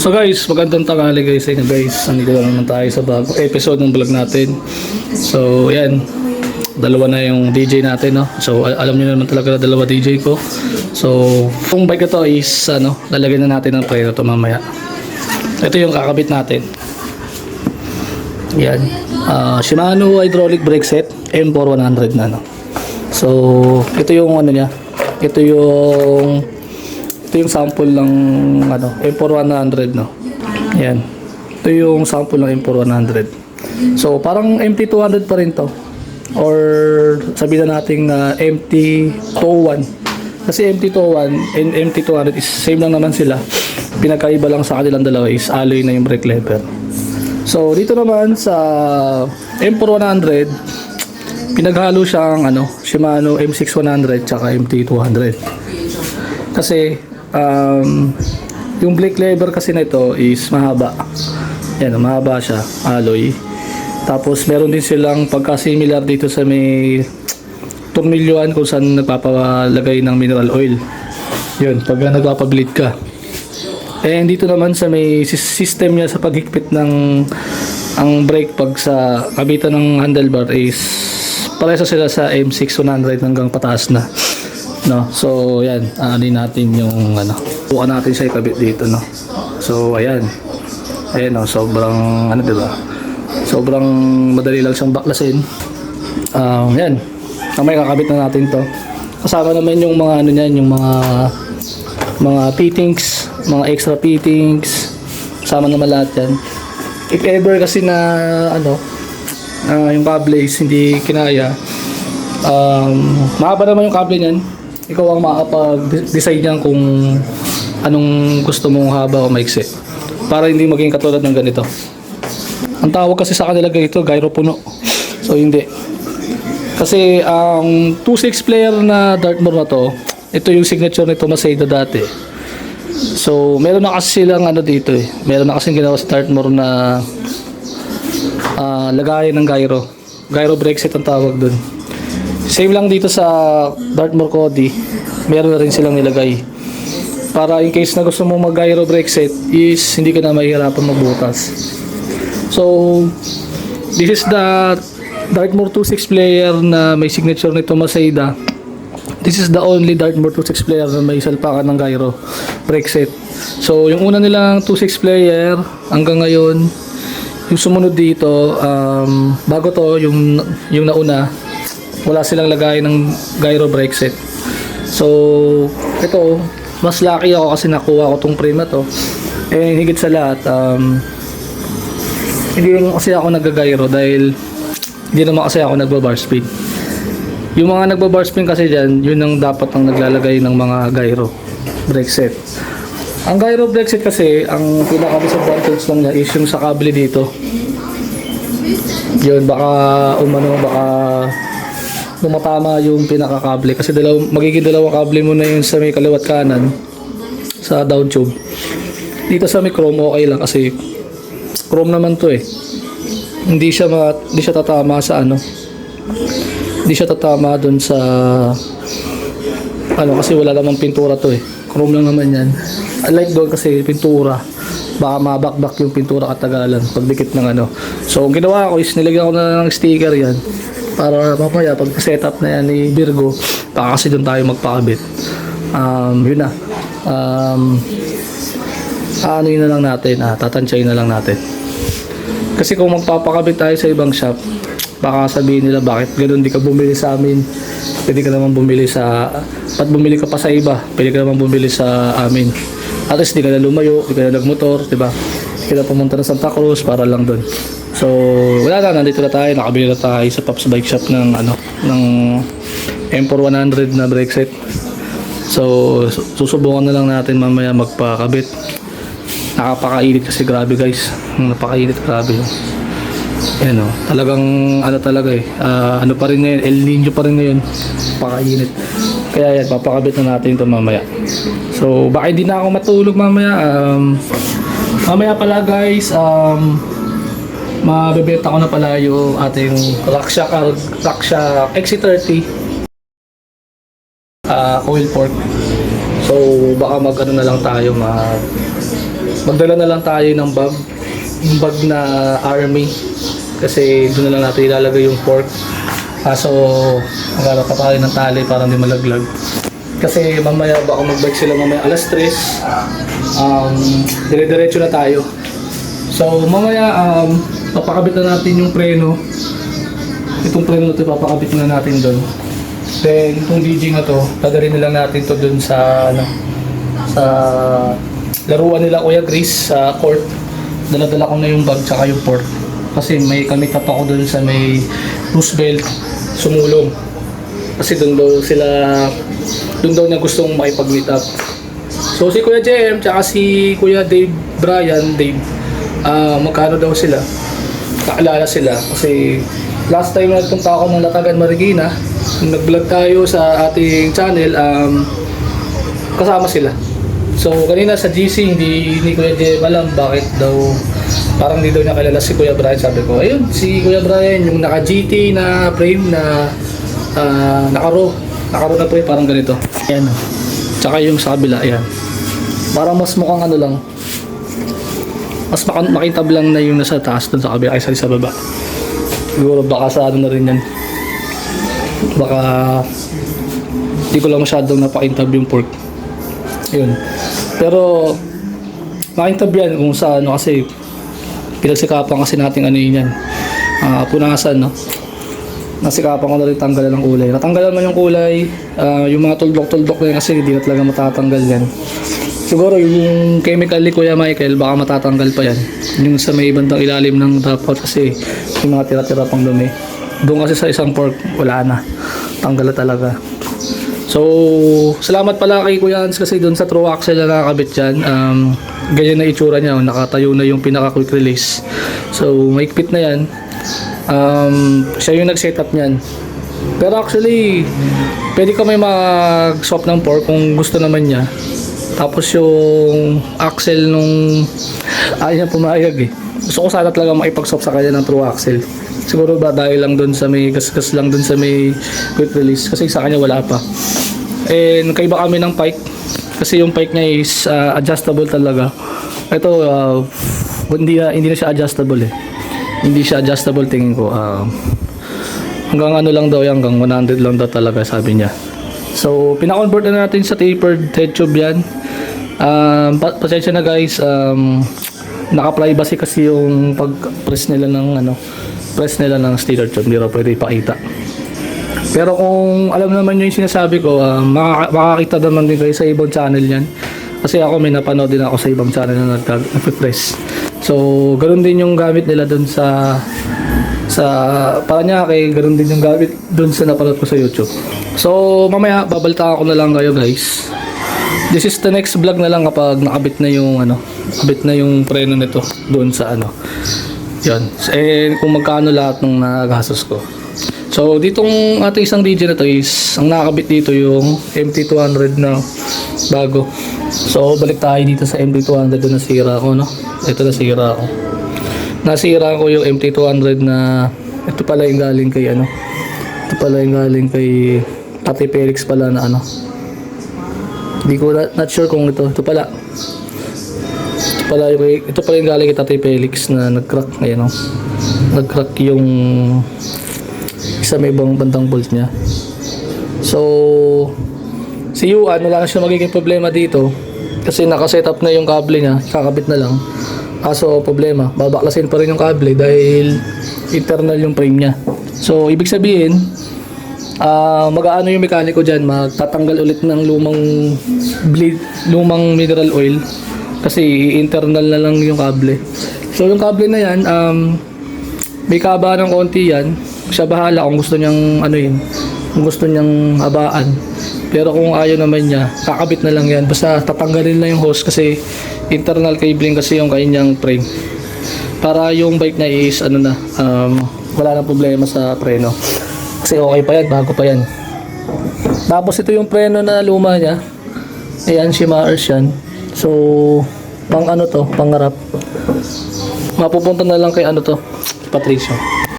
So guys, magandang tanghali guys sa inyo guys. Nandito na naman tayo sa bagong episode ng vlog natin. So yan, dalawa na yung DJ natin, no? So alam niyo naman talaga na dalawa DJ ko. So kung bike ito is lalagyan na natin ng preno to mamaya. Ito yung kakabit natin. Yan, Shimano hydraulic brake set M4100 na, no? So ito yung niya. Ito yung sample ng M4100, no. Yan. Ito yung sample ng M4100. So parang MT200 pa rin to. Or sabihin na natin MT201. Kasi MT201 and MT200 is same lang naman sila. Pinagkaiba lang sa kanilang dalawa is alloy na yung brake lever. So dito naman sa M4100, pinaghalo siyang Shimano M6100 tsaka MT200. Kasi yung brake lever kasi nito is mahaba. Yan, mahaba siya, alloy. Tapos meron din silang pagka-similar dito sa may tornilyoan kung saan nagpapalagay ng mineral oil. Yun, pag nagpapableed ka. And dito naman sa may system niya sa paghigpit ng ang brake pag sa kabitan ng handlebar is parehas sila sa M6100 hanggang pataas na. No, so yan, aanin natin yung buka natin siya ikabit dito, no. So ayan, sobrang diba, sobrang madali lang siyang baklasin. Yan, may kakabit na natin to. Kasama naman yung mga niyan, yung mga fittings, mga extra fittings, kasama naman lahat yan. If ever kasi na yung cable is hindi kinaya, mahaba naman yung cable niyan. Ikaw ang makakapag-decide niyan kung anong gusto mong haba o maiksi. Para hindi maging katulad ng ganito. Ang tawag kasi sa kanila ganito, gyro puno. So hindi. Kasi ang 2.6 player na Dartmoor na to, ito yung signature nito Maseda dati. So meron na kasi silang dito eh. Meron na kasi ginawa sa Dartmoor na lagayan ng gyro. Gyro brake set ang tawag dun. Same lang dito sa Dartmoor Cody, meron na rin silang nilagay. Para in case na gusto mong mag-gyro brake set is hindi ka na mahihirapan magbutas. So, this is the Dartmoor 2.6 player na may signature nito Maseda. This is the only Dartmoor 2.6 player na may salpakan ng gyro brake set. So, yung una nilang 2.6 player hanggang ngayon, yung sumunod dito, bago to, yung nauna, wala silang lagay ng gyro brake set. So ito, mas lucky ako kasi nakuha ko tong frame na to. And higit sa lahat, hindi naman kasi ako nag-gyro dahil hindi naman kasi ako nagba-bar spin. Yung mga nagba-bar spin kasi dyan, yun ang dapat ang naglalagay ng mga gyro brake set. Ang gyro brake set kasi, ang pinaka-disadvantage lang niya is yung sa kable dito. Yun, baka matama yung pinaka-kable kasi magiging dalawang kable mo na yun sa may kaliwat kanan sa down tube. Dito sa may chrome okay lang kasi chrome naman to eh. Hindi siya tatama sa hindi siya tatama dun sa kasi wala namang pintura to eh. Chrome lang naman yan. Unlike doon kasi pintura, baka mabakbak yung pintura katagalan pagdikit ng So ang ginawa ko is nilagyan ko na ng sticker yan para mamaya pag setup na yan ni Virgo, baka kasi doon tayo magpakabit. Yun na. Yun na lang natin, tatansyahin na lang natin. Kasi kung magpapakabit tayo sa ibang shop, baka sabihin nila bakit ganoon, di ka bumili sa amin. Pwede ka naman bumili bumili ka pa sa iba, pwede ka naman bumili sa amin. At least di ka na lumayo, di ka na nagmotor, diba? Di ka na pumunta na Santa Cruz para lang doon. So wala na, nandito na tayo, nakabili na tayo sa Pops Bike Shop ng M4100 na brake set. So susubukan na lang natin mamaya magpakabit. Nakapakainit kasi, grabe guys, napakainit, grabe. Ayan talagang talaga eh, pa rin ngayon, El Nino pa rin ngayon, napakainit. Kaya yan, papakabit na natin ito mamaya. So baka hindi na ako matulog mamaya. Mamaya pala guys, mabebenta ko na pala yung ating Raksha XC30 coil fork. So baka na lang tayo magdala na lang tayo ng bag. Yung bag na army. Kasi doon na lang natin ilalagay yung pork. Kaso, magkakaroon pa tayo ng tali para hindi malaglag. Kasi mamaya baka mag-bike sila mamaya alas 3. Dire-diretso na tayo. So mamaya papakabit na natin yung preno. Itong preno na ito papakabit na natin doon. Then itong DJ na to, dadalhin na lang natin to doon sa sa laruan nila Kuya Grace sa court. Dala-dala ko na yung bag tsaka yung pork. Kasi may kamit up ako doon sa may Roosevelt sumulong. Kasi doon daw niya gustong makipag-meet up. So si Kuya JM tsaka si Kuya Brian, magkano daw sila? Kaalala sila kasi last time na nagpunta ako ng Latagan, Marikina, nag-vlog tayo sa ating channel, kasama sila. So kanina sa GC hindi Kuya JM alam bakit daw parang hindi daw niya kilala si Kuya Brian. Sabi ko, ayun, si Kuya Brian, yung naka-GT na frame na naka-raw na frame, parang ganito. Ayan. Tsaka yung sa kabila, ayan. Parang mas mukhang ano lang, mas makintab lang na yung nasa taas doon sa kabila kaysa sa baba. Siguro baka sa ano na rin yan. Baka hindi ko lang masyadong napakintab yung pork. Ayun. Pero makintab yan kung sa ano kasi pinagsikapan kasi natin ano yun yan. Punasan, no? Nasikapan ko na rin tanggalan ng kulay. Natanggalan man yung kulay, yung mga tuldok-tuldok na yan kasi hindi na talaga matatanggal yan. Siguro yung chemical ni Kuya Michael baka matatanggal pa yan. Yung sa may bandang ilalim ng dapat kasi yung mga tira-tira pang dumi. Doon kasi sa isang pork, wala na. Tanggal na talaga. So, salamat pala kay Kuya Hans kasi doon sa true axle na nakakabit dyan. Ganyan na itsura niya, nakatayo na yung pinaka quick release. So, maikpit na yan. Siya yung nag-setup niyan. Pero actually, pwede ka may mag-swap ng pork kung gusto naman niya. Tapos yung axle nung ayaw niya pumayag eh. Gusto ko sana talaga makipag-swap sa kanya ng true axle. Siguro ba dahil lang doon sa may gas-gas lang doon sa may quick release kasi sa kanya wala pa. And kaiba kami ng pike kasi yung pike niya is adjustable talaga. Ito hindi na siya adjustable eh. Hindi siya adjustable tingin ko. Hanggang ano lang daw yan, hanggang 100 lang daw talaga sabi niya. So pina-convert na natin sa tapered head tube yan. Pasensya na guys, naka-privacy kasi yung pag-press nila ng steerer tube, hindi raw pwede ipakita. Pero kung alam naman nyo yung sinasabi ko, makakita naman din kayo sa ibang channel yan. Kasi ako may napanood din ako sa ibang channel na nag-press. So, ganoon din yung gamit nila dun sa Paranaque, ganoon din yung gamit dun sa napanood ko sa YouTube. So, mamaya babalitaan ko na lang kayo guys. This is the next vlog na lang kapag nakabit na yung preno nito doon sa Yan. And kung magkano lahat ng nagastos ko. So, ditong ating isang DJ na to is, ang nakakabit dito yung MT200 na bago. So, balik tayo dito sa MT200 na nasira ko, no? Ito nasira ko. Nasira ko yung MT200 na, ito pala yung galing kay Ito pala yung galing kay Tati Felix pala na Hindi ko not sure kung ito pala. Ito pala yung galing kay Tati Felix na nag-crack ngayon, no? Nag-crack yung sa may ibang bandang bolt niya. So, si Yuan, wala na siya magiging problema dito kasi nakaset up na yung kable niya, kakabit na lang. Kaso problema, babaklasin pa rin yung kable dahil internal yung frame niya. So, ibig sabihin, mag-aano yung mekaniko dyan, magtatanggal ulit ng lumang mineral oil kasi internal na lang yung kable. So, yung kable na yan, may kaba ng konti yan. Siya bahala kung gusto niyang kung gusto niyang habaan. Pero kung ayaw naman niya, kakabit na lang yan. Basta tatanggalin lang yung hose kasi internal cabling kasi yung kanyang frame. Para yung bike niya is wala nang problema sa preno. Kasi okay pa yan, bago pa yan. Tapos ito yung preno na luma niya. Ayan, Shimahers yan. So, pang pang harap. Mapupunta na lang kay Patricio.